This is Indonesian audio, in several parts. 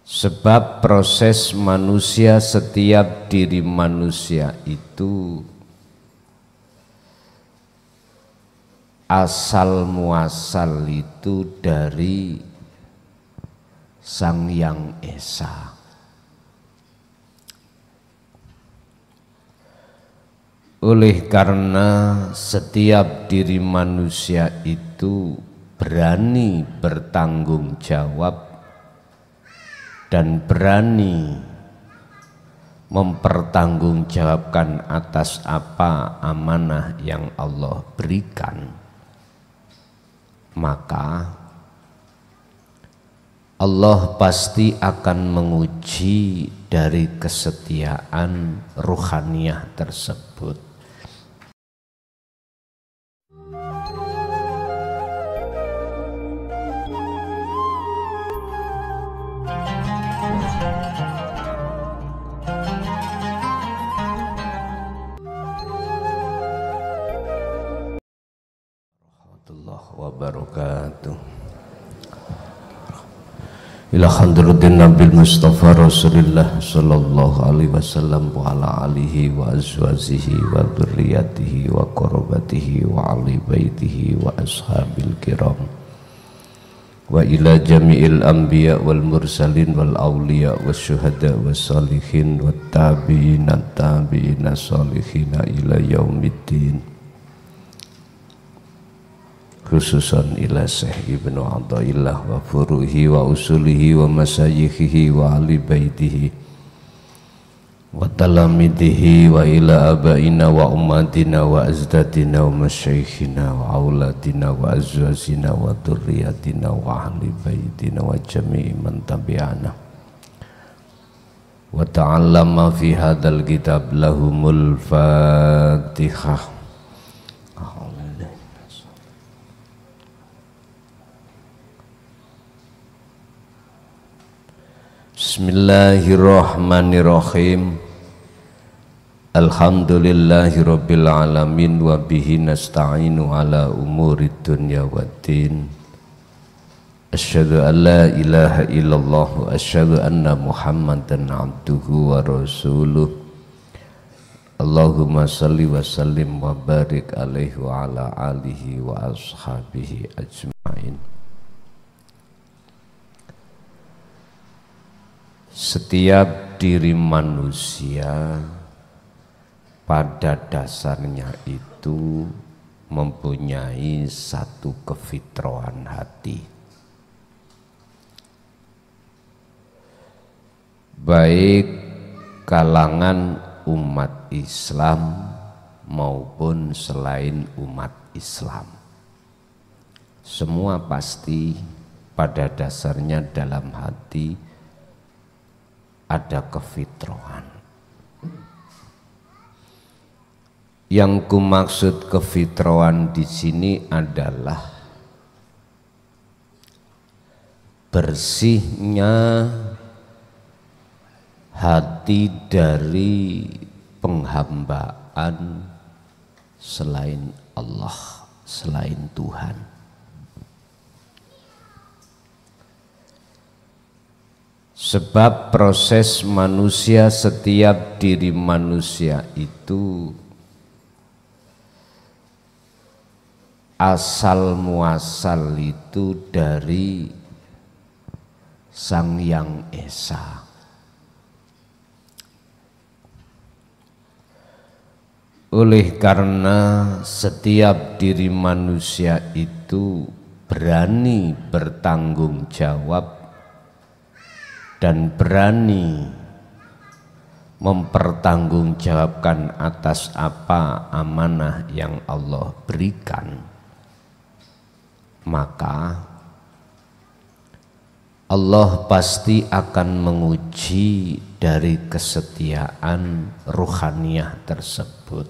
Sebab proses manusia, setiap diri manusia itu asal muasal itu dari Sang Yang Esa. Oleh karena setiap diri manusia itu berani bertanggung jawab dan berani mempertanggungjawabkan atas apa amanah yang Allah berikan, maka Allah pasti akan menguji dari kesetiaan ruhaniyah tersebut. Wabarakatuh. Ila hadratin Nabil Mustafa Rasulullah sallallahu alaihi wasallam wa ala alihi wa azwajihi wa dzurriyyatihi wa qarabatihi wa ali baitihi wa ashabil kiram wa ila jami'il anbiya wal mursalin wal awliya wasyuhada wassalihin wat tabi'ina tabi'ina salihina ila yaumiddin, khususan ila Syekh Ibnu Athaillah wa furuhi wa usulihi wa masayikhihi wa ahli baitihi wa talamidihi wa ila abaina wa ummatina wa azdadina wa masyayikhina wa auladina wa azwajina wa dhurriyyatina wa ahli baitina wa jami'i man tabi'ana wa ta'allama fi hadzal kitab lahumul Fatihah. Bismillahirrahmanirrahim. Alhamdulillahirabbil alamin wa bihi nasta'inu ala umurid dunya waddin. Asyhadu an la ilaha illallah wa asyhadu anna Muhammadan abduhu wa rasuluh. Allahumma salli wa sallim wa barik alaihi wa ala alihi wa ashabihi ajma'in. Setiap diri manusia pada dasarnya itu mempunyai satu kefitrahan hati, baik kalangan umat Islam maupun selain umat Islam. Semua pasti pada dasarnya dalam hati ada kefitrahan. Yang kumaksud kefitrahan di sini adalah bersihnya hati dari penghambaan selain Allah, selain Tuhan. Sebab proses manusia, setiap diri manusia itu asal muasal itu dari Sang Yang Esa. Oleh karena setiap diri manusia itu berani bertanggung jawab dan berani mempertanggungjawabkan atas apa amanah yang Allah berikan, maka Allah pasti akan menguji dari kesetiaan ruhaniyah tersebut.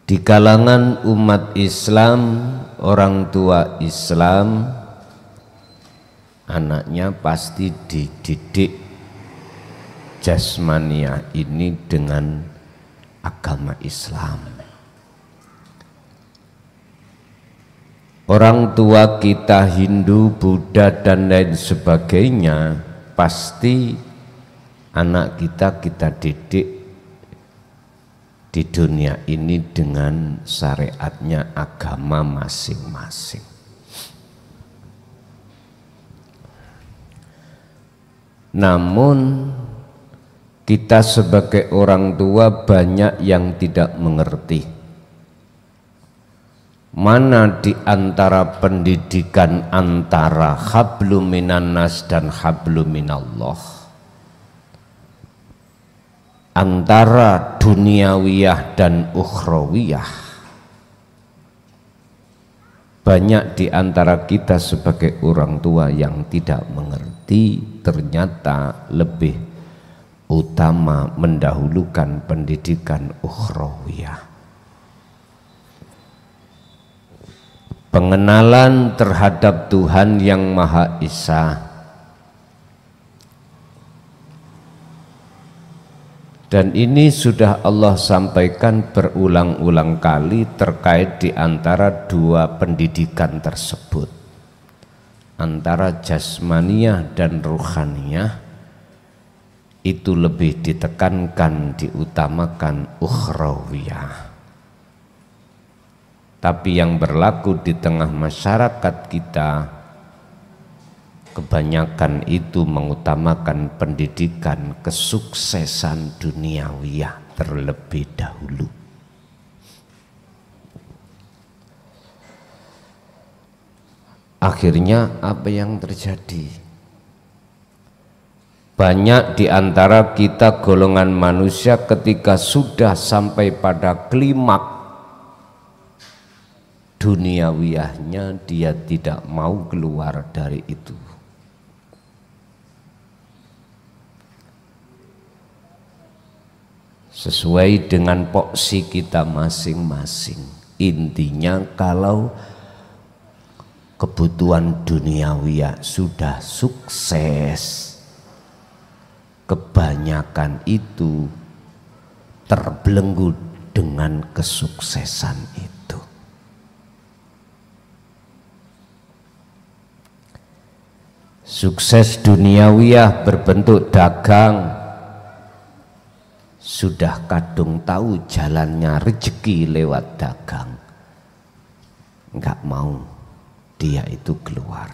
Di kalangan umat Islam, orang tua Islam, anaknya pasti dididik jasmaniah ini dengan agama Islam. orang tua kita Hindu, Buddha dan lain sebagainya, pasti anak kita didik di dunia ini dengan syariatnya agama masing-masing. Namun kita sebagai orang tua banyak yang tidak mengerti mana di antara pendidikan antara hablum minan nas dan hablum minallah, antara duniawiyah dan ukhrawiyah. Banyak di antara kita sebagai orang tua yang tidak mengerti, ternyata lebih utama mendahulukan pendidikan ukhrawiyah. Pengenalan terhadap Tuhan yang Maha Esa. Dan ini sudah Allah sampaikan berulang-ulang kali terkait di antara dua pendidikan tersebut, antara jasmaniyah dan ruhaniyah, itu lebih ditekankan, diutamakan ukhrawiyah. Tapi yang berlaku di tengah masyarakat kita, kebanyakan itu mengutamakan pendidikan kesuksesan duniawiyah terlebih dahulu. Akhirnya apa yang terjadi? Banyak di antara kita golongan manusia ketika sudah sampai pada klimaks duniawiyahnya, dia tidak mau keluar dari itu. Sesuai dengan porsi kita masing-masing. Intinya kalau kebutuhan duniawiyah sudah sukses, kebanyakan itu terbelenggu dengan kesuksesan itu. Sukses duniawiyah berbentuk dagang, sudah kadung tahu jalannya rezeki lewat dagang, enggak mau dia itu keluar.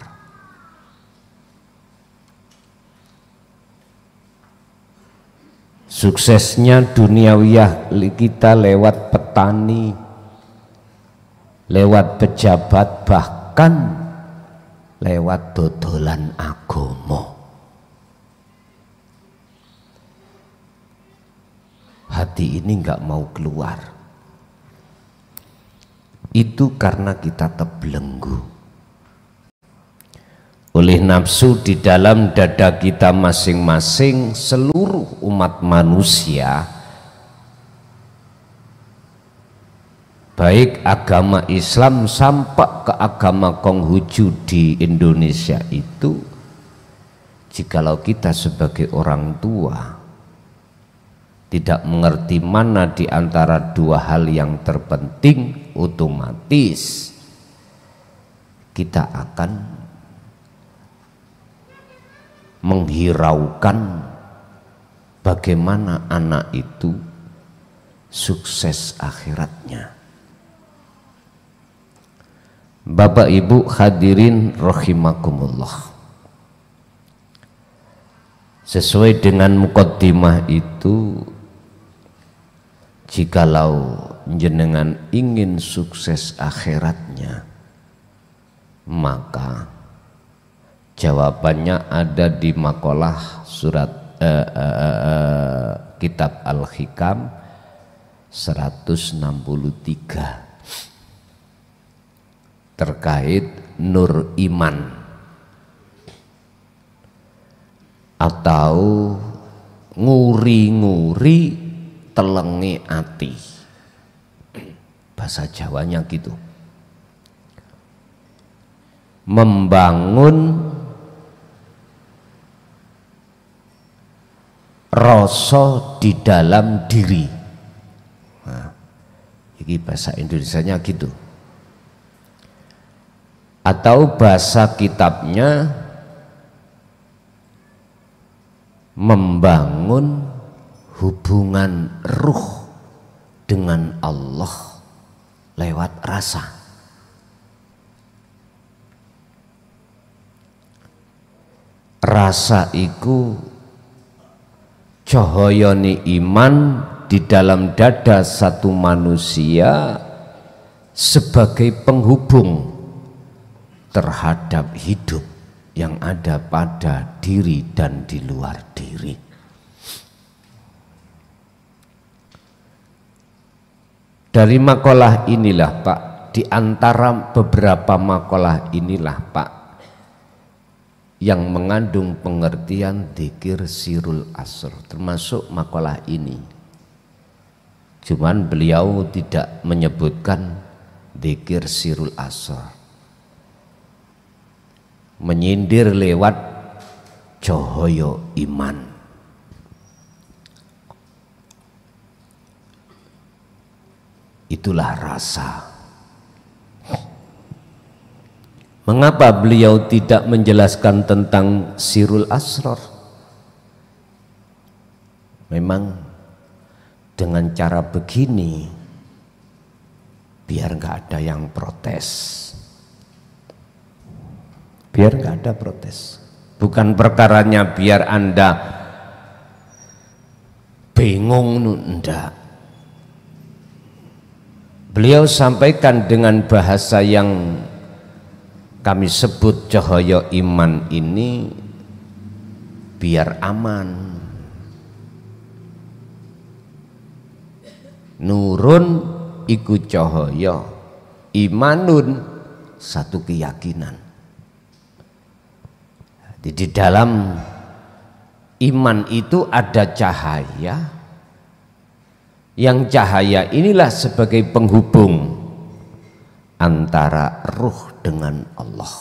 Suksesnya duniawiyah kita lewat petani, lewat pejabat, bahkan lewat dodolan agama. Hati ini enggak mau keluar. Itu karena kita terbelenggu oleh nafsu di dalam dada kita masing-masing. Seluruh umat manusia, baik agama Islam sampai ke agama Konghucu di Indonesia itu, jikalau kita sebagai orang tua tidak mengerti mana di antara dua hal yang terpenting, otomatis kita akan menghiraukan bagaimana anak itu sukses akhiratnya. Bapak Ibu hadirin rahimakumullah, sesuai dengan muqaddimah itu, jikalau jenengan ingin sukses akhiratnya, maka jawabannya ada di makalah surat kitab Al-Hikam 163 terkait nur iman atau nguri-nguri telengi ati, bahasa Jawanya gitu, membangun rasa di dalam diri. Nah, ini bahasa Indonesianya gitu. atau bahasa kitabnya membangun hubungan ruh dengan Allah lewat rasa. Rasa iku cahayane iman di dalam dada satu manusia sebagai penghubung terhadap hidup yang ada pada diri dan di luar diri. Dari makalah inilah Pak, di antara beberapa makalah inilah Pak, yang mengandung pengertian dzikir sirul asr, termasuk makalah ini. Cuman beliau tidak menyebutkan dzikir sirul asr, menyindir lewat cahaya iman. Itulah rasa. Mengapa beliau tidak menjelaskan tentang sirul asrar? Memang dengan cara begini biar nggak ada yang protes. Biar nggak ada protes. Bukan perkaranya biar Anda bingung, enggak. Beliau sampaikan dengan bahasa yang kami sebut cahaya iman ini biar aman. Nurun iku cahaya, imanun satu keyakinan. Di dalam iman itu ada cahaya, yang cahaya inilah sebagai penghubung antara ruh dengan Allah.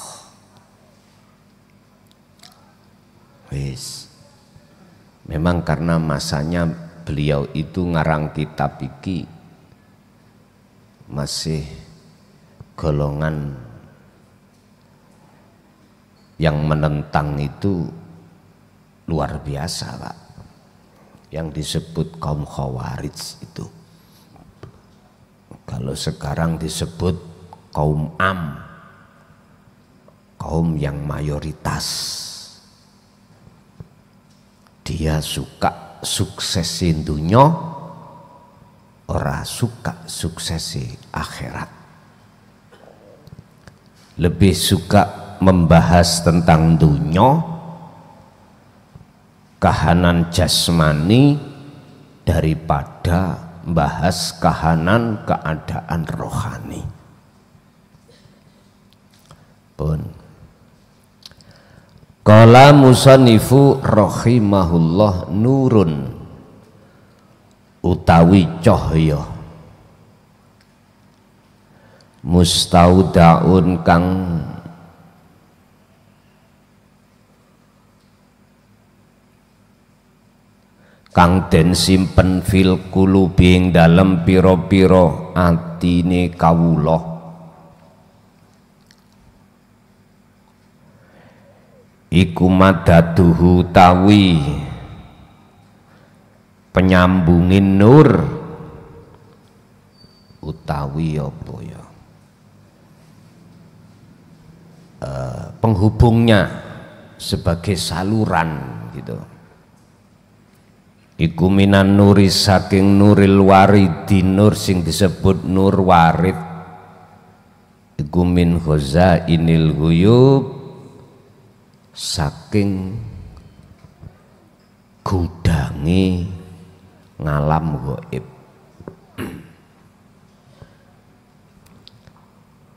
Wis, memang karena masanya beliau itu ngarang kitab iki masih golongan yang menentang itu luar biasa Pak, yang disebut kaum Khawarij itu. Kalau sekarang disebut kaum am, kaum yang mayoritas. Dia suka suksesi dunya, ora suka suksesi akhirat. Lebih suka membahas tentang dunya, kahanan jasmani, daripada bahas kahanan keadaan rohani. Pun qala musannifu rahimahullah, nurun utawi cahya, mustaudaun kang den simpen fil kulubi ing dalem pira-pira atine kawula. Iku madaduhu tawi penyambungin nur utawi apa ya, penghubungnya sebagai saluran gitu. Iku minan nuri saking nuril waridi, nur sing disebut nur warid. Iku min khazainil ghuyub, saking gudangi ngalam gaib.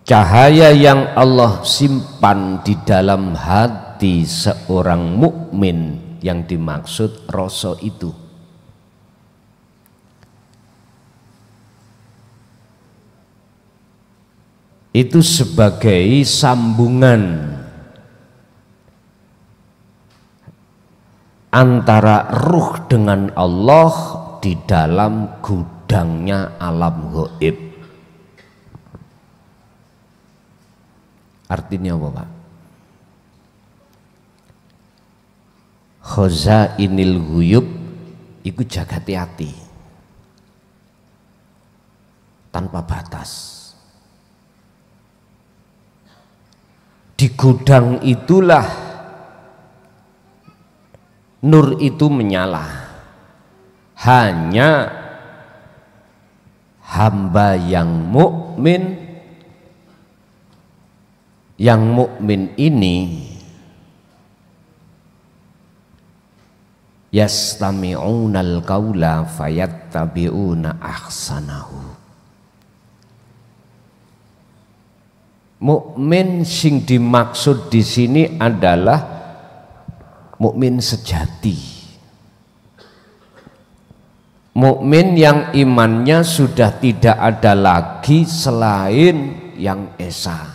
Cahaya yang Allah simpan di dalam hati seorang mukmin yang dimaksud rasa itu sebagai sambungan antara ruh dengan Allah di dalam gudangnya alam gaib. Artinya apa, Pak? Khazainil ghuyub iku jagati ati tanpa batas. Di gudang itulah nur itu menyala. Hanya hamba yang mukmin ini yastami'unal qaula fayattabi'una ahsanahu. Mukmin sing dimaksud di sini adalah mukmin sejati. Mukmin yang imannya sudah tidak ada lagi selain yang esa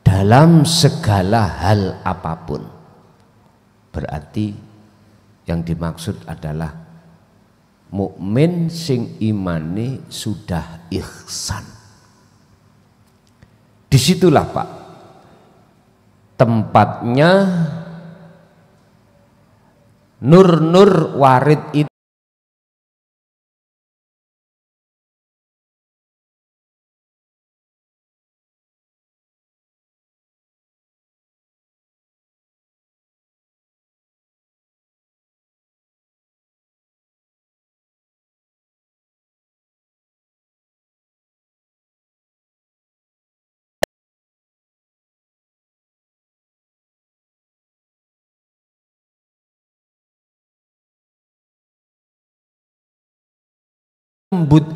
dalam segala hal apapun. Berarti yang dimaksud adalah mukmin sing imane sudah ihsan. Disitulah Pak tempatnya nur-nur warid itu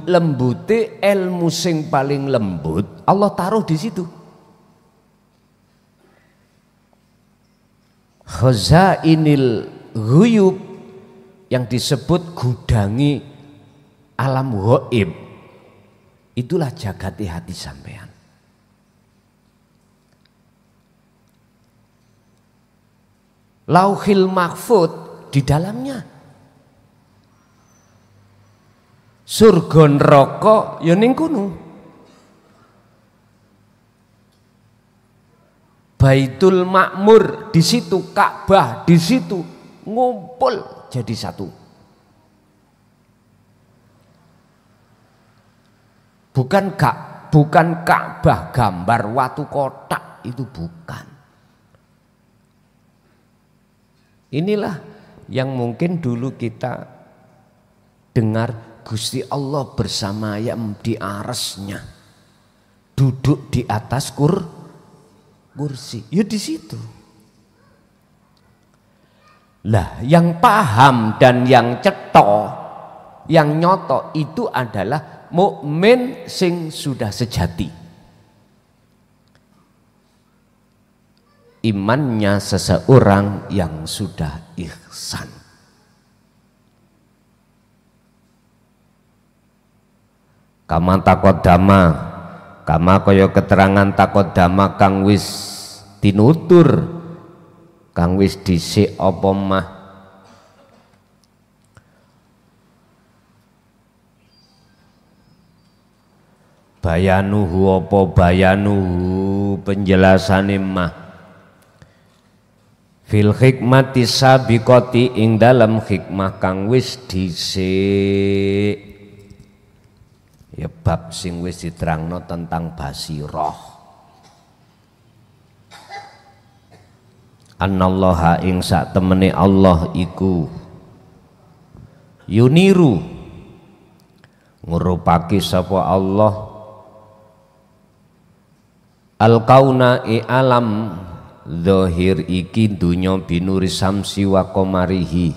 lembute ilmu sing paling lembut Allah taruh di situ. Khazainil ghuyub yang disebut gudangi alam ghaib itulah jagati hati sampean. Lauhil mahfud di dalamnya. Surga neraka ya ning kono. Baitul Makmur di situ, Ka'bah di situ, ngumpul jadi satu. Bukan Ka'bah gambar watu kotak, itu bukan. Inilah yang mungkin dulu kita dengar Gusti Allah bersama yang di arasnya duduk di atas kursi. Ya di situ. Lah yang paham dan yang cetok, yang nyoto itu adalah mukmin sing sudah sejati. Imannya seseorang yang sudah ihsan. Kama takodama, kama kaya keterangan takodama kang wis tinutur, kang wis dhisik apa mah. Bayanuhu apa bayanuhu penjelasane mah. Fil hikmati sabiqati ing dalam hikmah kang wis dhisik. Ya bab sing wis diterangno tentang basirah. Anallaha ing sak temene Allah iku yuniru ngurupake sapa Allah al-kauna alam zahir iki dunya binuri samsi wa qamarihi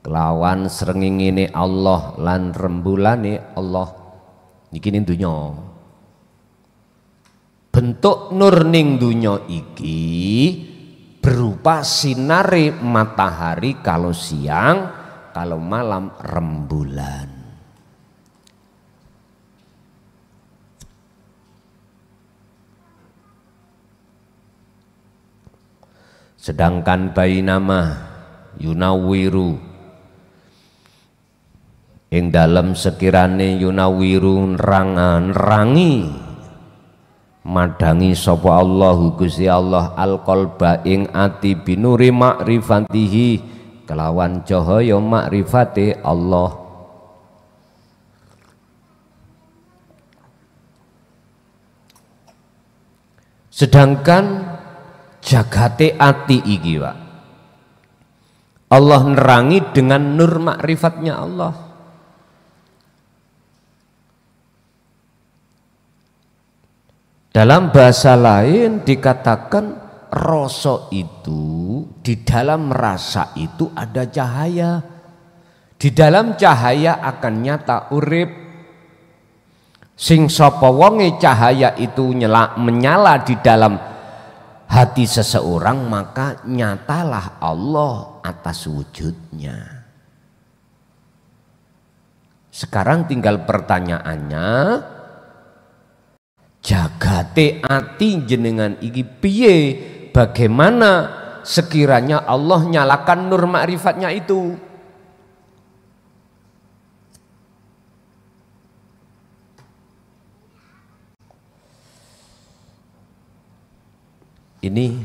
kelawan srengenge Allah lan rembulane Allah. Iki ning dunya. Bentuk nur ning dunya iki berupa sinare matahari kalau siang, kalau malam rembulan. Sedangkan bainama yunawiru ing dalam sekirane yunawiru nerangi madangi sapa Allahu Gusti Allah al-qalba ing ati binuri ma'rifatihi kelawan cahaya makrifate Allah. Sedangkan jagate ati iki Pak, Allah nerangi dengan nur makrifatnya Allah. Dalam bahasa lain dikatakan rasa itu, di dalam rasa itu ada cahaya. Di dalam cahaya akan nyata urip. Sing sapa wonge cahaya itu menyala di dalam hati seseorang, maka nyatalah Allah atas wujudnya. Sekarang tinggal pertanyaannya, jagate ati jenengan iki piye? Bagaimana sekiranya Allah nyalakan nur ma'rifatnya itu? Ini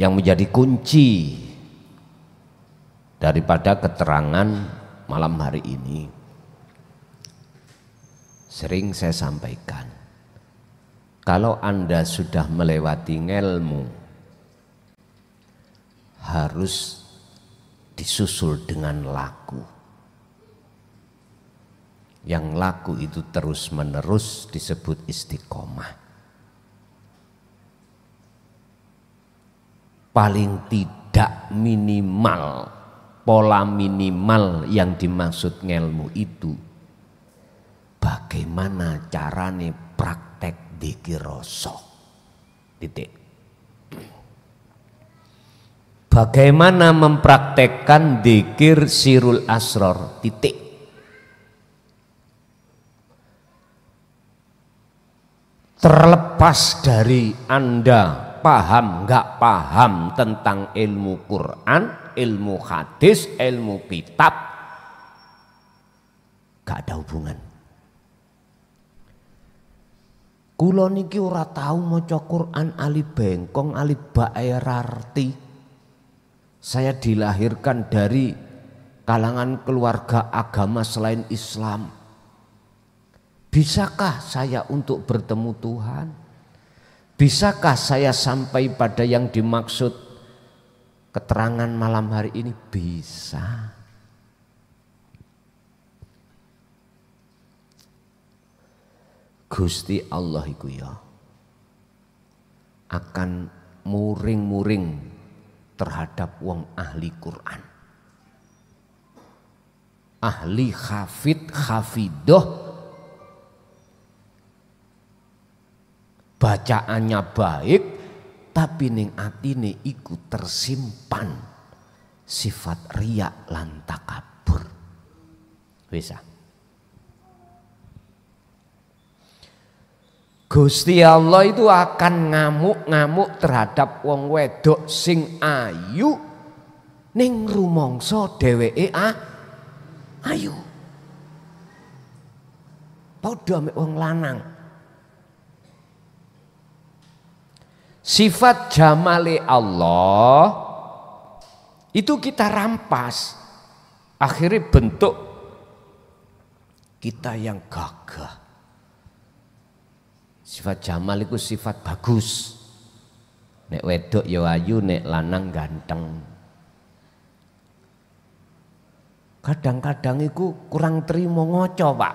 yang menjadi kunci daripada keterangan malam hari ini. Sering saya sampaikan, kalau Anda sudah melewati ilmu, harus disusul dengan laku. Yang laku itu terus menerus disebut istiqomah. Paling tidak minimal, pola minimal yang dimaksud ngelmu itu bagaimana carane praktek dzikir rasa. Titik. Bagaimana mempraktekkan dzikir sirul asror. Titik. Terlepas dari Anda paham nggak paham tentang ilmu Quran, ilmu hadis, ilmu kitab, nggak ada hubungan. Kula niki ora tahu maca Quran alif bengkong, alif ba arti. Saya dilahirkan dari kalangan keluarga agama selain Islam. Bisakah saya untuk bertemu Tuhan? Bisakah saya sampai pada yang dimaksud keterangan malam hari ini? Bisa. Gusti Allah iku ya akan muring-muring terhadap wong ahli Quran. Ahli hafid, hafidoh, bacaannya baik, tapi ning atine iku tersimpan sifat riya lan takabur. Bisa. Gusti Allah itu akan ngamuk-ngamuk terhadap wong wedok sing ayu ning rumangsa dheweke ayu. Padha mek wong lanang. Sifat jamale Allah itu kita rampas, akhirnya bentuk kita yang gagah. Sifat jamal itu sifat bagus. Nek wedok ya ayu, nek lanang ganteng. Kadang-kadang itu kurang terima ngoco, Pak.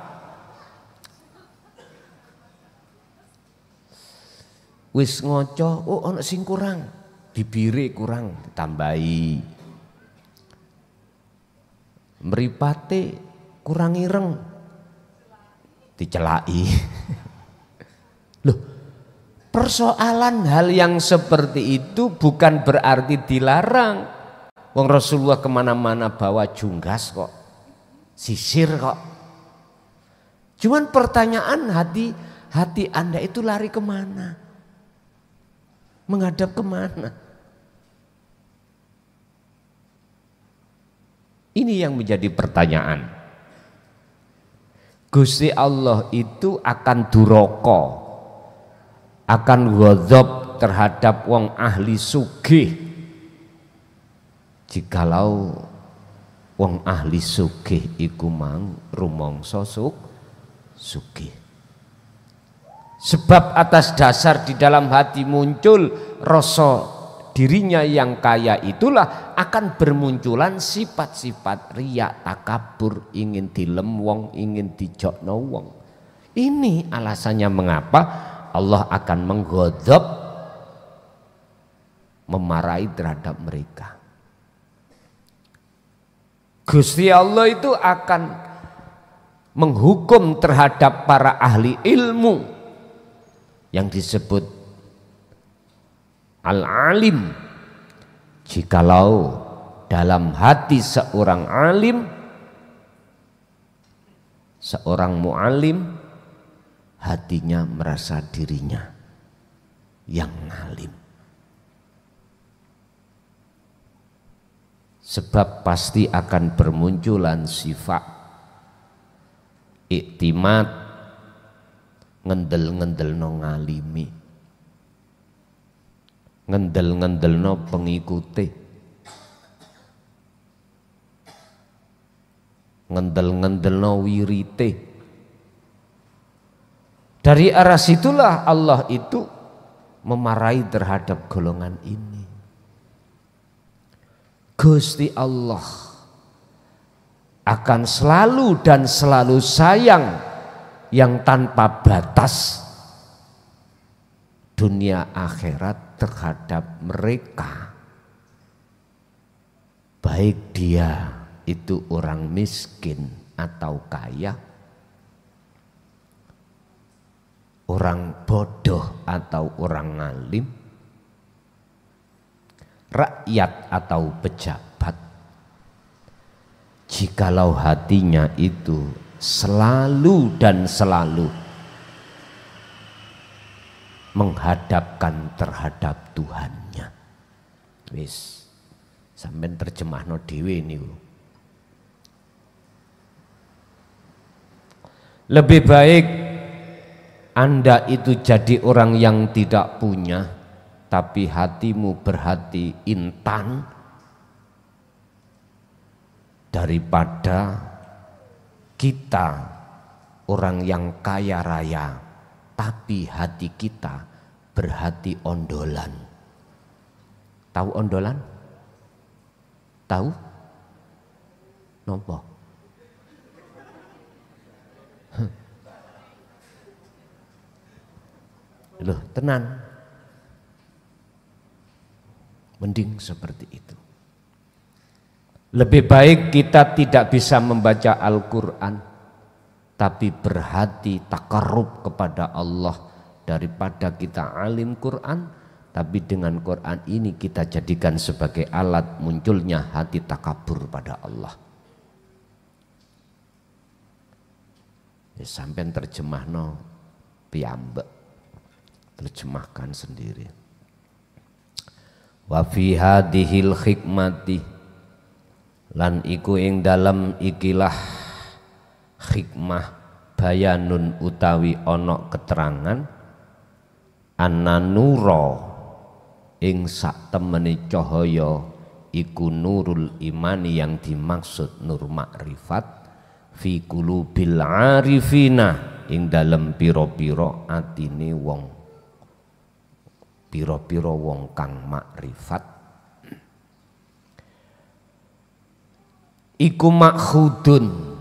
Wis ngoco, oh ana sing kurang, bibire kurang ditambahi. Mripate kurang ireng, dicelaki. Loh, persoalan hal yang seperti itu bukan berarti dilarang. Wong Rasulullah kemana-mana bawa junggas kok, sisir kok. Cuman pertanyaan hati Anda itu lari kemana? Menghadap kemana? Ini yang menjadi pertanyaan. Gusti Allah itu akan duraka akan ghadab terhadap wong ahli sugih jikalau wong ahli sugih iku mang rumangsa sugih. Sebab atas dasar di dalam hati muncul rasa dirinya yang kaya, itulah akan bermunculan sifat-sifat riya, takabur, ingin dilem wong, ingin dijokno wong. Ini alasannya mengapa Allah akan mengghadab, memarahi terhadap mereka. Gusti Allah itu akan menghukum terhadap para ahli ilmu yang disebut al-alim. Jikalau dalam hati seorang alim, seorang mu'alim, hatinya merasa dirinya yang ngalim. Sebab pasti akan bermunculan sifat iktimat, ngendel-ngendelno ngalimi, ngendel-ngendelno pengikuti, ngendel-ngendelno wirite. Dari arah situlah Allah itu memarahi terhadap golongan ini. Gusti Allah akan selalu dan selalu sayang yang tanpa batas dunia akhirat terhadap mereka, baik dia itu orang miskin atau kaya, orang bodoh atau orang alim, rakyat atau pejabat. Jikalau hatinya itu selalu dan selalu menghadapkan terhadap Tuhannya. Wis sampeyan terjemahno dhewe niku. Lebih baik Anda itu jadi orang yang tidak punya tapi hatimu berhati intan daripada kita orang yang kaya raya tapi hati kita berhati ondolan. Tahu ondolan? Tahu? Nopo? Loh, tenan. Mending seperti itu. Lebih baik kita tidak bisa membaca Al-Quran tapi berhati takarrub kepada Allah daripada kita alim Quran tapi dengan Quran ini kita jadikan sebagai alat munculnya hati takabur pada Allah. Ya, sampai terjemahno piyambak, terjemahkan sendiri. Wa fi hadhil hikmati, lan iku ing dalam ikilah hikmah bayanun utawi ana keterangan annanura ing sak temene cahaya iku nurul imani yang dimaksud nur makrifat fi qulubil arifina ing dalam pira-pira atine wong, pira-pira wong kang makrifat. Iku makhudun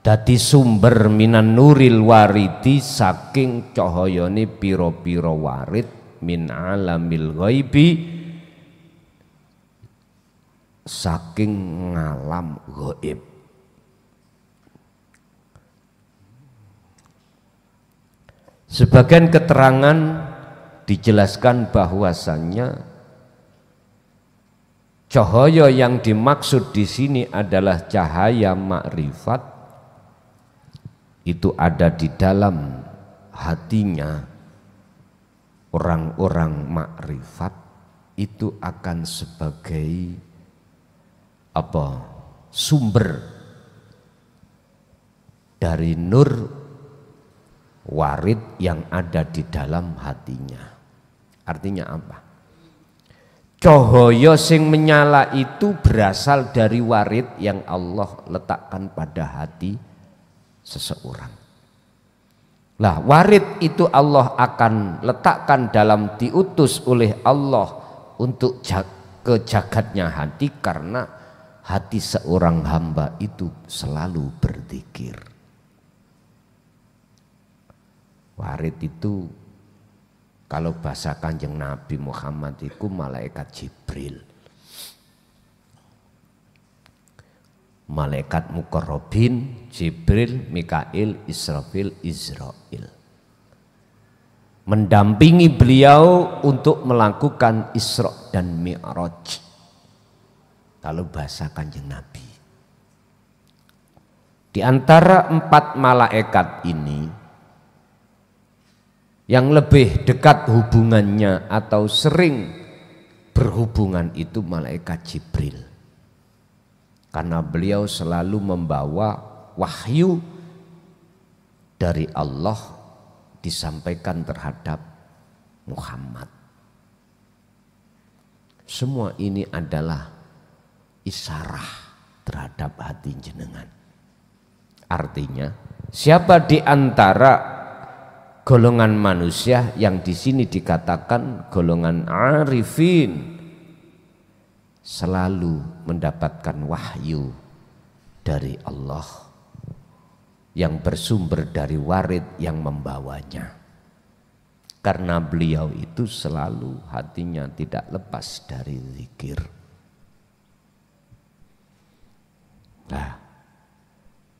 dadi sumber minan nuril waridi saking cahayane pira-pira warid min alamil ghaibi saking ngalam gaib. Sebagian keterangan dijelaskan bahwasannya cahaya yang dimaksud di sini adalah cahaya makrifat, itu ada di dalam hatinya orang-orang makrifat, itu akan sebagai apa? Sumber dari nur warid yang ada di dalam hatinya. Artinya apa? Cahaya sing menyala itu berasal dari warid yang Allah letakkan pada hati seseorang. Lah, warid itu Allah akan letakkan dalam diutus oleh Allah untuk ke jagatnya hati, karena hati seorang hamba itu selalu berzikir. Warid itu kalau bahasa Kanjeng Nabi Muhammad itu malaikat Jibril, malaikat muqarrabin, Jibril, Mikail, Israfil, Israil mendampingi beliau untuk melakukan Isra dan Mi'raj. Kalau bahasa Kanjeng Nabi, di antara 4 malaikat ini yang lebih dekat hubungannya atau sering berhubungan itu malaikat Jibril, karena beliau selalu membawa wahyu dari Allah disampaikan terhadap Muhammad. Semua ini adalah isyarah terhadap hati jenengan. Artinya, siapa di antara golongan manusia yang di sini dikatakan golongan arifin selalu mendapatkan wahyu dari Allah yang bersumber dari warid yang membawanya, karena beliau itu selalu hatinya tidak lepas dari zikir. Nah,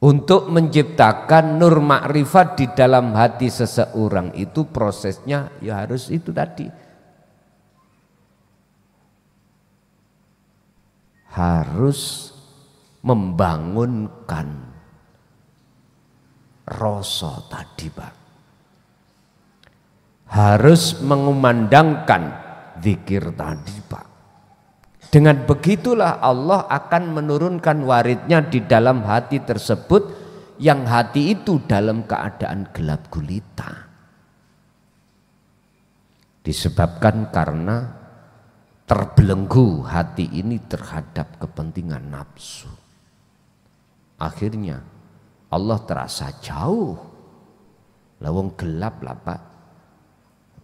untuk menciptakan nur makrifat di dalam hati seseorang itu prosesnya ya harus itu tadi, harus membangunkan rasa tadi, Pak. Harus mengumandangkan zikir tadi, Pak. Dengan begitulah Allah akan menurunkan waridnya di dalam hati tersebut, yang hati itu dalam keadaan gelap gulita. Disebabkan karena terbelenggu hati ini terhadap kepentingan nafsu. Akhirnya Allah terasa jauh. Lawang gelap lah, Pak.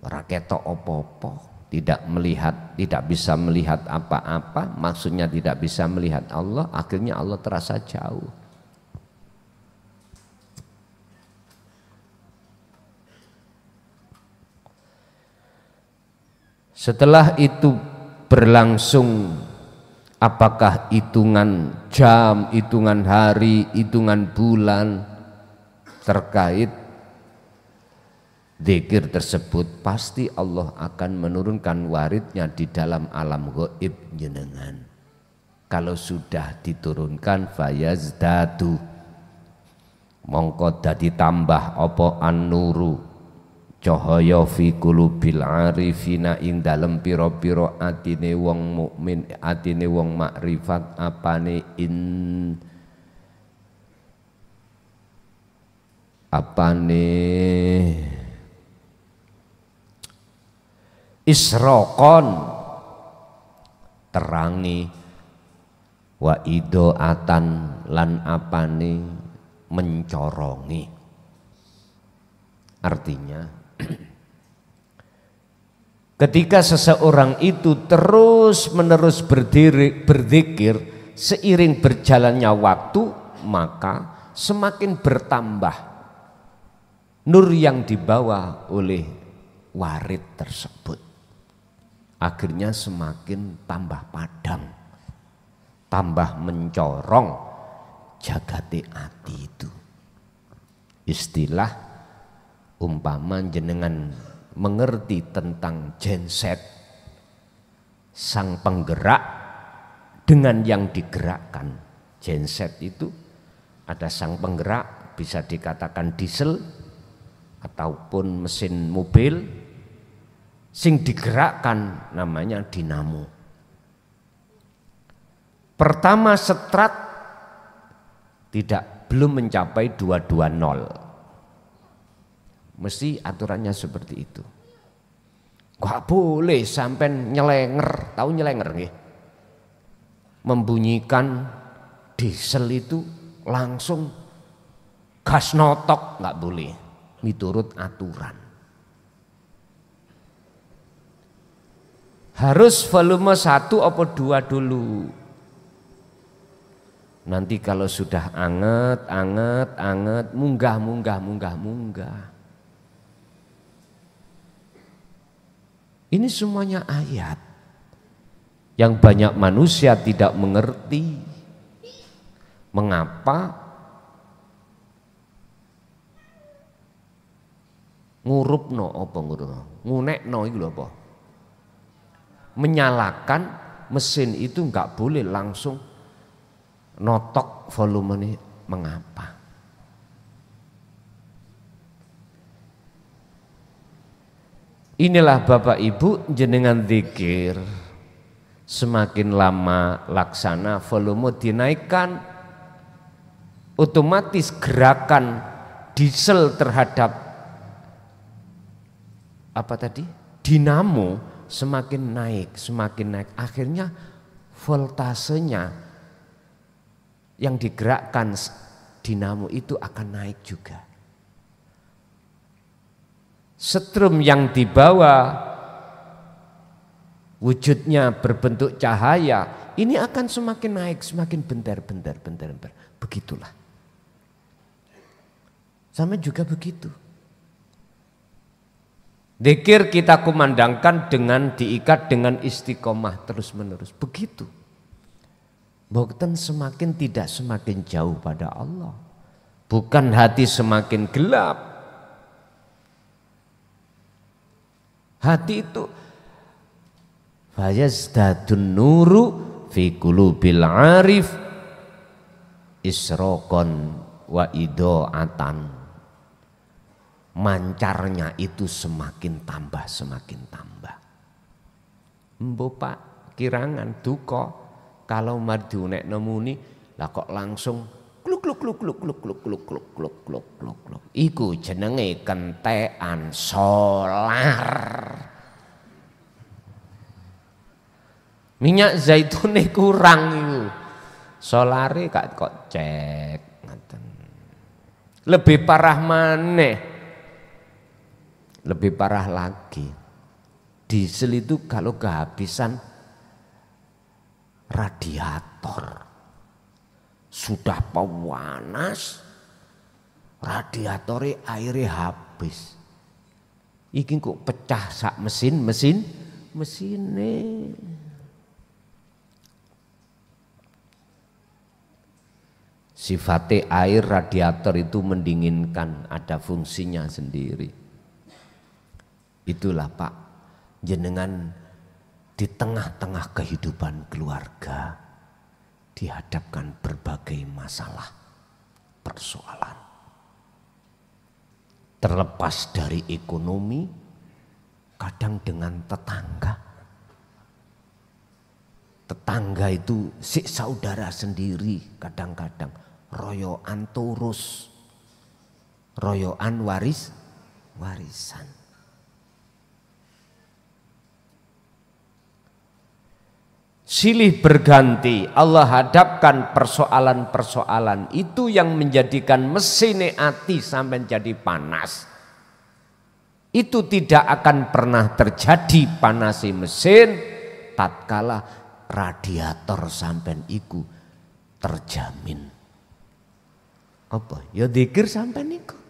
Raketok opo-opo. Tidak melihat, tidak bisa melihat apa-apa, maksudnya tidak bisa melihat Allah, akhirnya Allah terasa jauh. Setelah itu berlangsung, apakah hitungan jam, hitungan hari, hitungan bulan terkait zikir tersebut, pasti Allah akan menurunkan waridnya di dalam alam gaib jenengan. Kalau sudah diturunkan fayazdadu, mongko dadi tambah apa an-nuru, cahaya fi qulubil arifina, ing dalem pira-pira atine wong mukmin, atine wong makrifat, apane israqon, terangi, wa idoatan, lan apane mencorongi. Artinya ketika seseorang itu terus menerus berzikir seiring berjalannya waktu, maka semakin bertambah nur yang dibawa oleh warid tersebut. Akhirnya semakin tambah padam, tambah mencorong jagate ati itu. Istilah umpama jenengan mengerti tentang genset, sang penggerak dengan yang digerakkan. Genset itu ada sang penggerak, bisa dikatakan diesel ataupun mesin mobil, sing digerakkan namanya dinamo. Pertama strat belum mencapai 220, Mesti aturannya seperti itu. Gak boleh sampai nyelenger, tahu nyelenger nggih? Membunyikan diesel itu langsung gas notok, nggak boleh, miturut aturan. Harus volume 1 apa 2 dulu. Nanti kalau sudah anget, munggah. Ini semuanya ayat yang banyak manusia tidak mengerti. Mengapa ngurupno apa ngurupno? Ngunekno iku lho apa? Menyalakan mesin itu enggak boleh langsung notok volume ini, mengapa? Inilah Bapak Ibu jenengan zikir, semakin lama laksana volume dinaikkan, otomatis gerakan diesel terhadap apa tadi? Dinamo semakin naik, akhirnya voltasenya yang digerakkan dinamo itu akan naik juga. Setrum yang dibawa wujudnya berbentuk cahaya, ini akan semakin naik, semakin bentar. Begitulah. Sama juga begitu. Dzikir kita kumandangkan dengan diikat dengan istiqomah terus menerus. Begitu. Bukan semakin tidak semakin jauh pada Allah. Bukan hati semakin gelap. Hati itu fayazdadun nuru fi qulubil arif israqan wa idoatan. Mancarnya itu semakin tambah. Mbok Pak kirangan duka kalau mardu nek nemuni lah kok langsung kluk. Iku jenenge kentekan solar. Minyak zaitune kurang itu. Solare kok cek ngoten. Lebih parah maneh. Lebih parah lagi. Diesel itu kalau kehabisan radiator sudah panas, radiatornya airnya habis. Iki kok pecah sak mesinnya. Sifatnya air radiator itu mendinginkan, ada fungsinya sendiri. Itulah Pak, jenengan di tengah-tengah kehidupan keluarga dihadapkan berbagai masalah, persoalan. Terlepas dari ekonomi, kadang dengan tetangga. Tetangga itu si saudara sendiri kadang-kadang. Royoan turus, royoan warisan. Silih berganti, Allah hadapkan persoalan-persoalan itu yang menjadikan mesin hati sampai jadi panas. Itu tidak akan pernah terjadi panasi mesin tatkala radiator sampai iku terjamin. Apa? Ya dzikir sampai niku.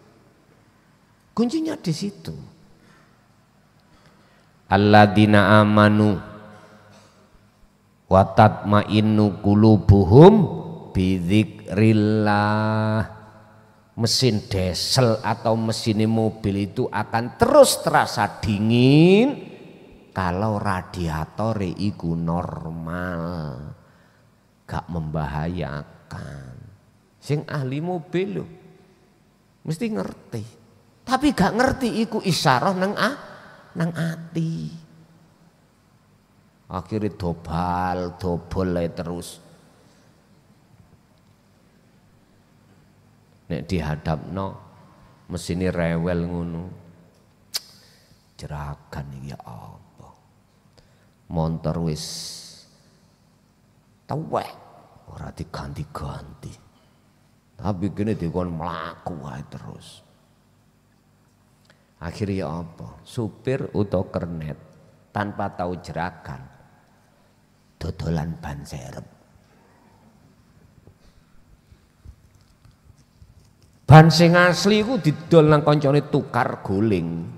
Kuncinya di situ. Alladzina amanu wa tatmainnu qulubuhum bidzikrillah. Mesin diesel atau mesin mobil itu akan terus terasa dingin kalau radiator iku normal, gak membahayakan. Sing ahli mobil lho mesti ngerti, tapi gak ngerti iku isyarah nang ati. Akhirnya dobol terus. Nek dihadapno mesine rewel ngono. Jeragan iki ya apa? Montor wis tuwek ora diganti-ganti. Tapi kene dikon mlaku wae terus. Akhirnya apa? Supir utawa kernet tanpa tahu jeragan dodolan ban serep. Ban sing asli iku didol nang kancane tukar guling.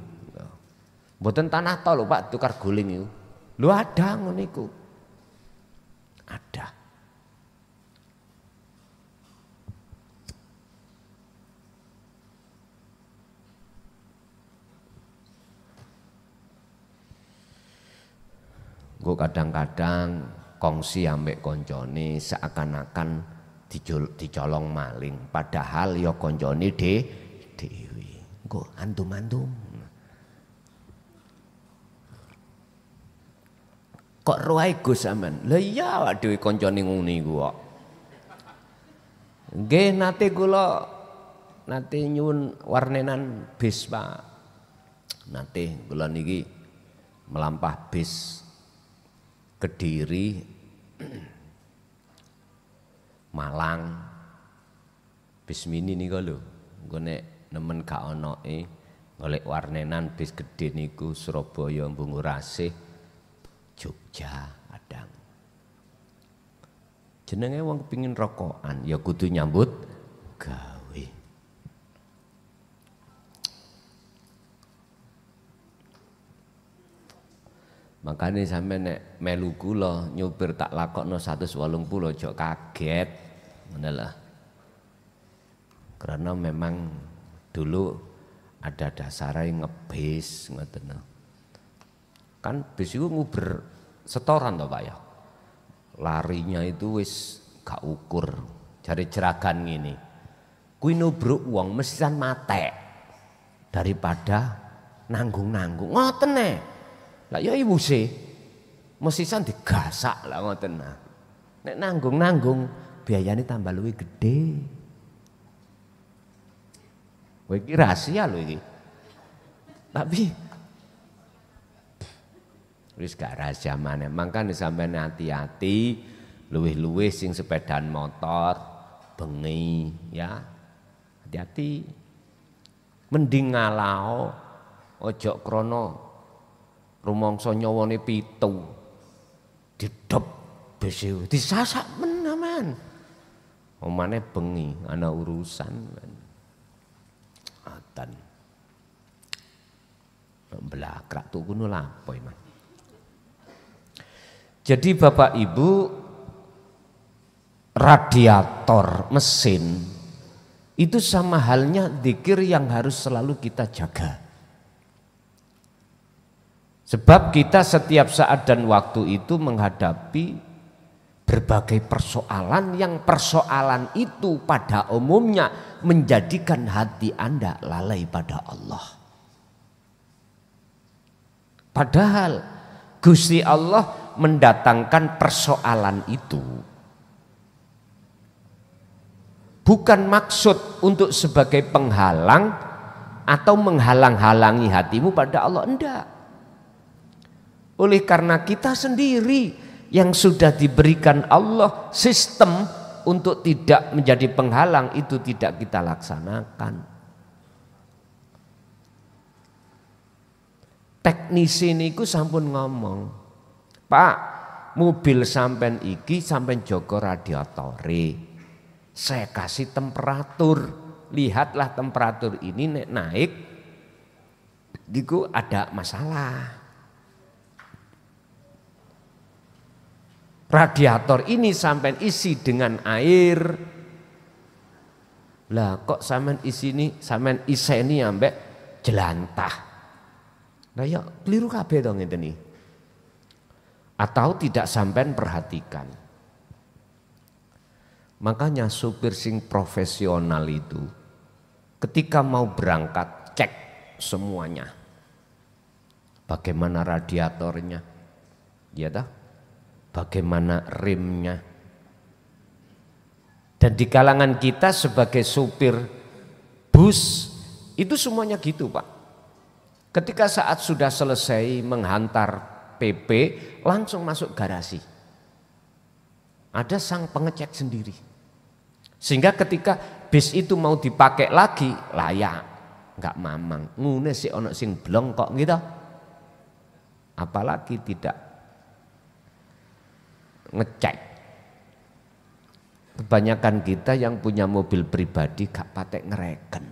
Mboten tanah tol lho Pak, tukar guling iku. Lho ada ngono iku. Ada. Gue kadang-kadang kongsi ambek koncone seakan-akan dicolong maling, padahal ya koncone dewi. Gue antum-antum. Kok roai Gus sampean? Lah iya awak dhewe koncone ngene iku kok. Nggih nate nyuwun warnenan bis Pak. Nate kula niki melampah bis Kediri Malang bis mini nika lho. Engko nek nemen gak onoke golek warnenan bis gedhe niku Surabaya Bungurasih Jogja Padang. Jenenge wong kepengin rokokan ya kudu nyambut gawe. Makanya sampe nek melu kula nyupir tak lakokno 180 aja kaget. Ngono lah. Karena memang dulu ada dasare ngebis ngoten. Kan bis itu nguber setoran toh Pak ya. Larinya itu wis gak ukur. Jare jeragan ngene. Kuwi nubruk wong mesisan matek daripada nanggung-nanggung. Ngoten nek. Lah ya ibu sih, mesisan digasak lah ngoten nah. Nek nanggung biayane tambah luwih gede. Kowe iki rahasia lho iki. Tapi wis gak rahasia maneh. Mangkane sampeyan hati-hati luwih-luwih sing sepedaan motor bengi ya. Hati-hati. Mending ngalao ojo krana rumangsa nyawane 7 didop besi disasak menaman omane bengi ana urusan atan blakrak tuku ngono lapo emang. Jadi Bapak Ibu, radiator mesin itu sama halnya zikir yang harus selalu kita jaga. Sebab kita setiap saat dan waktu itu menghadapi berbagai persoalan yang persoalan itu pada umumnya menjadikan hati Anda lalai pada Allah. Padahal Gusti Allah mendatangkan persoalan itu bukan maksud untuk sebagai penghalang atau menghalang-halangi hatimu pada Allah, enggak. Oleh karena kita sendiri yang sudah diberikan Allah sistem untuk tidak menjadi penghalang itu tidak kita laksanakan. Teknisi niku sampun ngomong, Pak, mobil sampen iki sampen jogo radiatore, saya kasih temperatur, lihatlah temperatur ini naik, diku ada masalah. Radiator ini sampean isi dengan air. Lah kok sampean iseni ambek jelantah. Lah ya keliru kabeh to ngeten iki. Atau tidak sampean perhatikan. Makanya supir sing profesional itu ketika mau berangkat cek semuanya. Bagaimana radiatornya? Ya dah. Bagaimana remnya. Dan di kalangan kita sebagai supir bus Itu semuanya gitu Pak. Ketika saat sudah selesai menghantar PP, langsung masuk garasi. Ada sang pengecek sendiri. Sehingga ketika bis itu mau dipakai lagi, layak, nggak mamang. Ngune si ono sing blong kok gitu. Apalagi tidak ngecek. Kebanyakan kita yang punya mobil pribadi gak patek ngereken.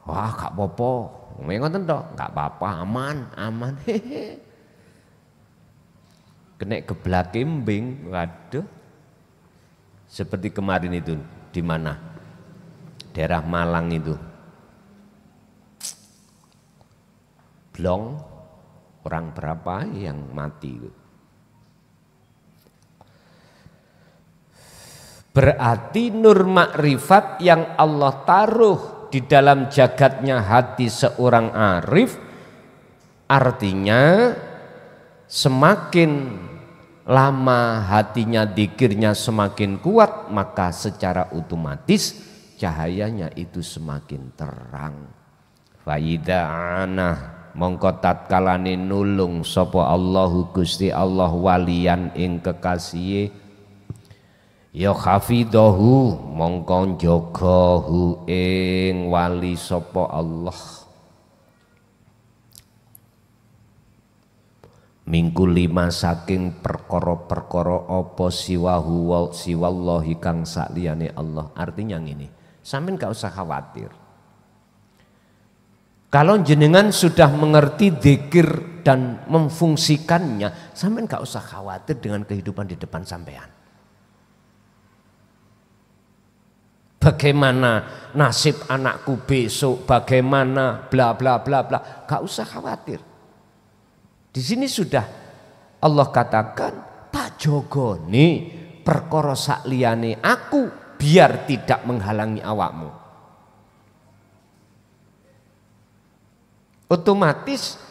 Wah, gak apa-apa. Ngoten toh, gak apa-apa, aman, aman. Kena geblak kimbing, waduh. Seperti kemarin itu di mana? Daerah Malang itu. Blong, orang berapa yang mati itu. Berarti nur makrifat yang Allah taruh di dalam jagatnya hati seorang arif, artinya semakin lama hatinya dzikirnya semakin kuat, maka secara otomatis cahayanya itu semakin terang. Faida anah mongko tatkalane nulung sapa Allahu Gusti Allah walian ing kekasihe, ya hafidahu mongko jagahu ing wali sapa Allah, minggu lima saking perkara-perkara apa siwallahi kang sakliyane Allah. Artinya ngene, sampean gak usah khawatir. Kalau jenengan sudah mengerti dzikir dan memfungsikannya, sampean gak usah khawatir dengan kehidupan di depan sampean. Bagaimana nasib anakku besok, bagaimana bla bla bla bla, gak usah khawatir. Di sini sudah Allah katakan, tak jogone perkara sakliyane aku biar tidak menghalangi awakmu. Otomatis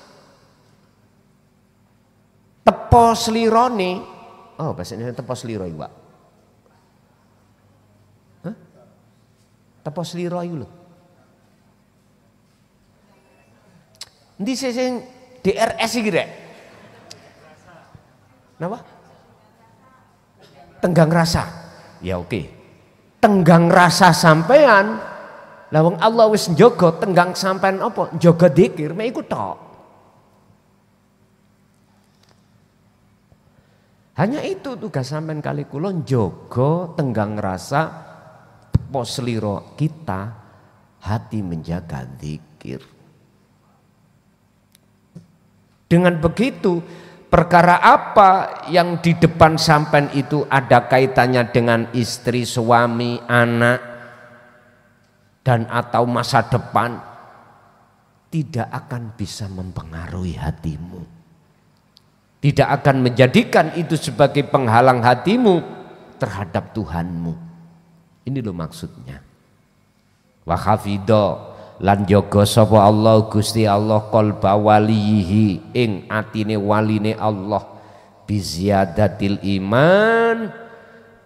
tepo slirone, oh bahasa Indonesia tepo sliro iki, Pak. Tepo sliro iku lho. Endi sing DRS iki rek? Napa? Tenggang rasa. Ya oke. Tenggang rasa sampean, lah wong Allah wis njaga tenggang sampean apa? Njaga dzikir, mek iku tok. Hanya itu tugas sampean kali kula njaga tenggang rasa posliro kita, hati menjaga zikir. Dengan begitu, perkara apa yang di depan sampean itu ada kaitannya dengan istri, suami, anak, dan atau masa depan, tidak akan bisa mempengaruhi hatimu. Tidak akan menjadikan itu sebagai penghalang hatimu terhadap Tuhanmu. Ini loh maksudnya. Wa hafidha lan jaga sapa Allah Gusti Allah qalba walihi ing atine waline Allah biziyadatil iman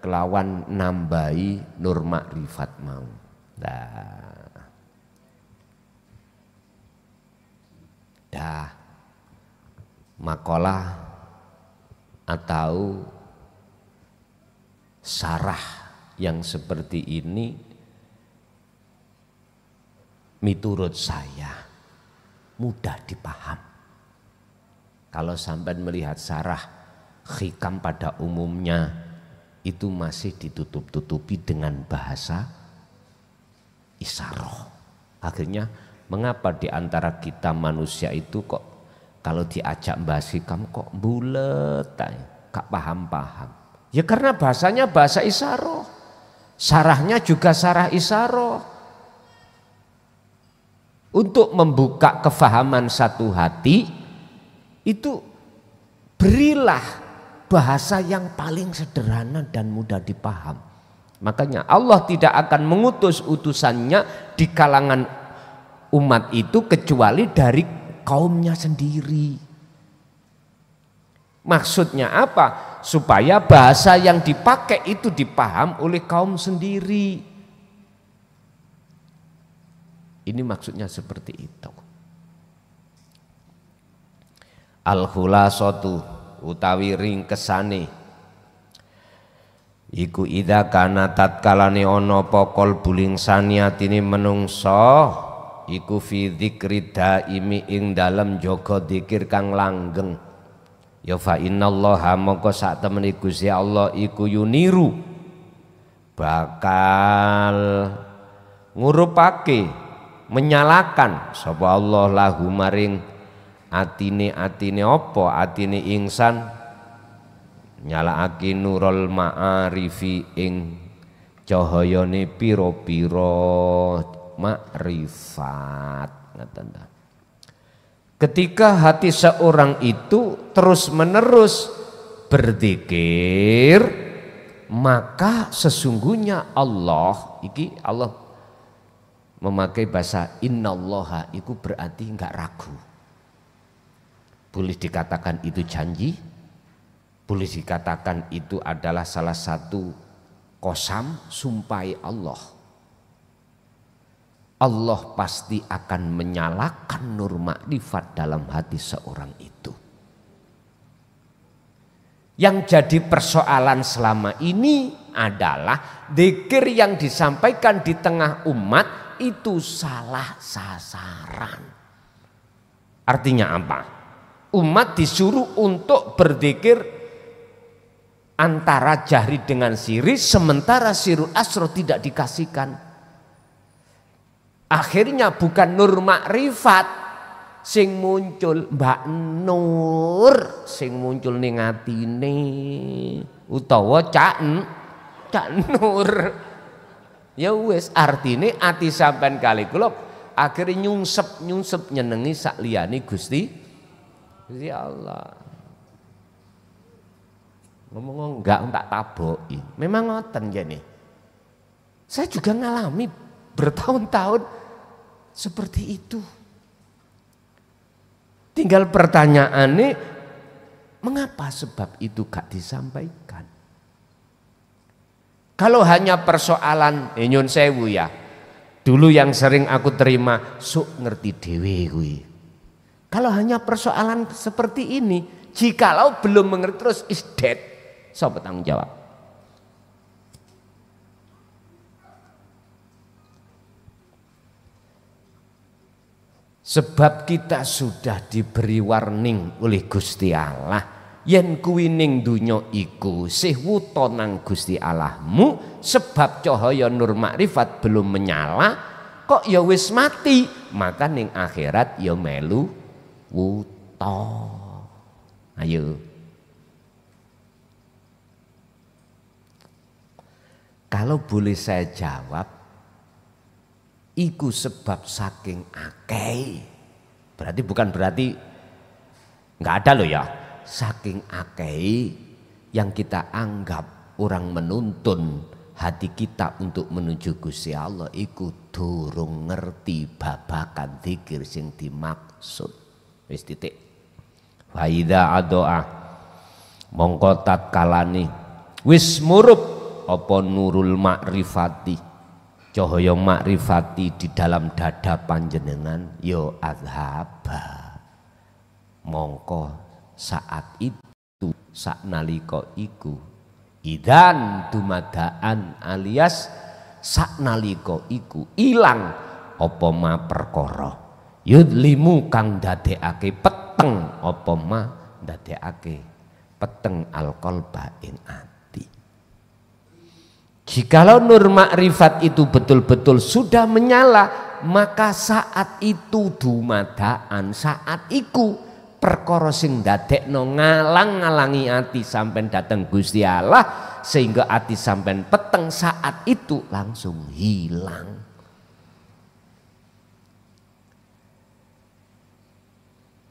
kelawan nambahi nur makrifat mau. Dah makalah atau sarah yang seperti ini miturut saya mudah dipaham. Kalau sampai melihat sarah hikam pada umumnya itu masih ditutup-tutupi dengan bahasa isyarah. Akhirnya mengapa di antara kita manusia itu kok kalau diajak bahas hikam kok bulet, gak paham-paham. Ya karena bahasanya bahasa isyarah. Sarahnya juga sarah isyarah. Untuk membuka kefahaman satu hati itu berilah bahasa yang paling sederhana dan mudah dipaham. Makanya Allah tidak akan mengutus utusannya di kalangan umat itu kecuali dari kaumnya sendiri. Maksudnya apa? Supaya bahasa yang dipakai itu dipaham oleh kaum sendiri. Ini maksudnya seperti itu. Al-khulasatu utawi ringkesane iku idza kana tatkalane ana apa qalbuling saniyatine menungso iku fi dzikri daimi ing dalem jaga dzikir kang langgeng ya fa innallaha mongko sak temene Gusti Allah iku yuniru bakal ngurupake menyalakan sapa Allah lahu maring atine apa atine ingsan nyalaake nurul ma'arifi ing cahayane pira-pira makrifat. Ketika hati seorang itu terus menerus berzikir, maka sesungguhnya Allah memakai bahasa innallaha itu berarti enggak ragu. Boleh dikatakan itu janji, boleh dikatakan itu adalah salah satu qasam, sumpahi Allah. Allah pasti akan menyalakan nur makrifat dalam hati seorang itu. Yang jadi persoalan selama ini adalah zikir yang disampaikan di tengah umat itu salah sasaran. Artinya apa? Umat disuruh untuk berzikir antara jahri dengan siri, sementara sirul asro tidak dikasihkan. Akhirnya bukan nur makrifat sing muncul, Mbak Nur sing muncul ning atine utawa Cak Nur. Ya wis artine ati sampean kali kula akhirnya nyungsep nyenengi sak liyane Gusti Allah. Ngomong enggak tak taboki. Memang ngoten jane. Saya juga ngalami bertahun-tahun seperti itu. Tinggal pertanyaannya, mengapa sebab itu gak disampaikan? Kalau hanya persoalan nyun sewu ya, dulu yang sering aku terima, sok ngerti dewe kuwi. Kalau hanya persoalan seperti ini, jikalau belum mengerti terus is dead, siapa tanggung jawab? Sebab kita sudah diberi warning oleh Gusti Allah, yen kuwi ning donya iku sih wuta nang Gusti Allahmu, sebab cahaya nur makrifat belum menyala, kok ya wis mati, maka ning akhirat ya melu wuta. Ayo. Kalau boleh saya jawab, iku sebab saking akeh. Berarti nggak ada loh ya. Saking akeh yang kita anggap orang menuntun hati kita untuk menuju Gusti Allah iku durung ngerti babakan zikir sing dimaksud. Wis titik. Wa idza adoa mongko tatkalane wis murup apa nurul makrifati, cahaya makrifati di dalam dada panjenengan yo azhaba, mongko saat itu saknalika iku idan dumadaan alias saknalika iku ilang apa ma perkara yudlimu kang dadekake peteng apa ma dadekake peteng alqalba ing ati. Jikalau nur makrifat itu betul-betul sudah menyala, maka saat itu dumadaan, saat iku perkara sing dadekno ngalang-ngalangi ati sampean dateng Gusti Allah sehingga ati sampean peteng, saat itu langsung hilang.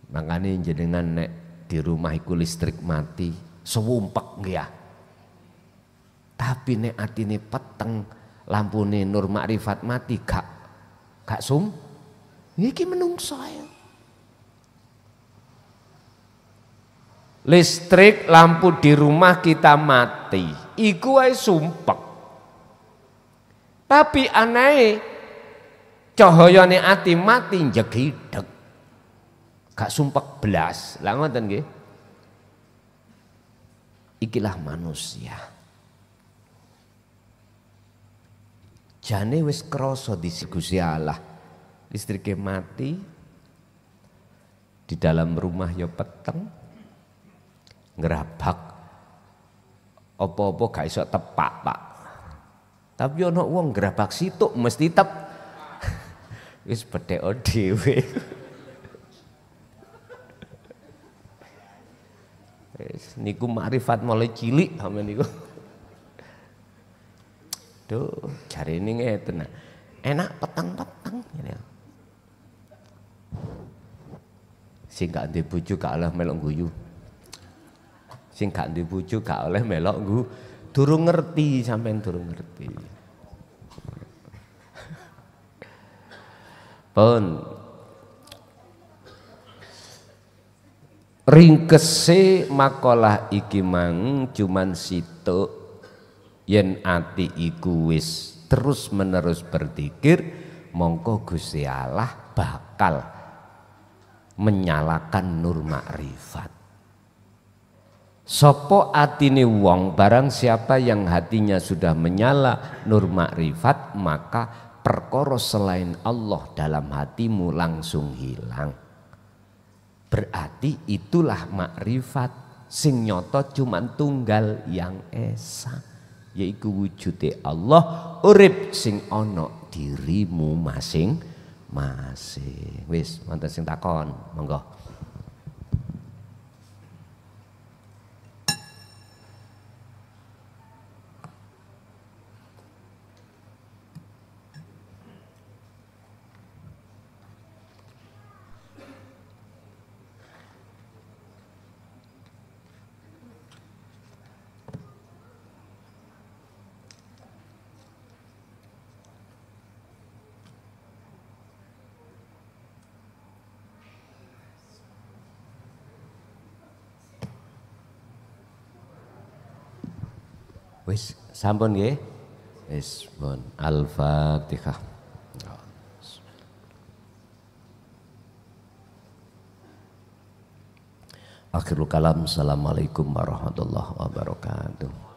Makanya jenengan nek di rumah iku listrik mati, sewumpek nggih ya. Tapi nek atine peteng, lampune nur makrifat mati gak sum. Iki menungso ya. Listrik lampu di rumah kita mati, iku wae sumpek. Tapi aneh cahayane ati mati njegideg. Gak sumpek blas. Lah ngoten nggih. Ikilah manusia. Jane wis krasa di Gusti Allah. Listrike mati. Di dalam rumah ya peteng. Ngerabak. Apa-apa gak iso tepak, Pak. Tapi ana wong ngerabak situk mesti tep. Wis bedhek dhewe. Niku makrifat mulai cilik sampeyan niku. Duh, jarene ngeten. Enak petang-petang ngene. Sing gak ndek bojo gak oleh melok guyu. Sing gak ndek bojo gak oleh melok nggu. Durung ngerti sampeyan durung ngerti. Pun ringkese makalah iki mang cuman situk yen ati iku wis terus menerus berzikir mongko Gusti Allah bakal menyalakan nur makrifat. Sopo atine wong barang siapa yang hatinya sudah menyala nur makrifat maka perkara selain Allah dalam hatimu langsung hilang. Berarti itulah makrifat sing nyoto cuman tunggal yang esa yaiku wujude Allah urip sing ana dirimu masing-masing. Wis wonten sing takon monggo. Wis sampun nggih. Wis pun Al-Fatihah. Akhirul kalam. Assalamualaikum warahmatullahi wabarakatuh.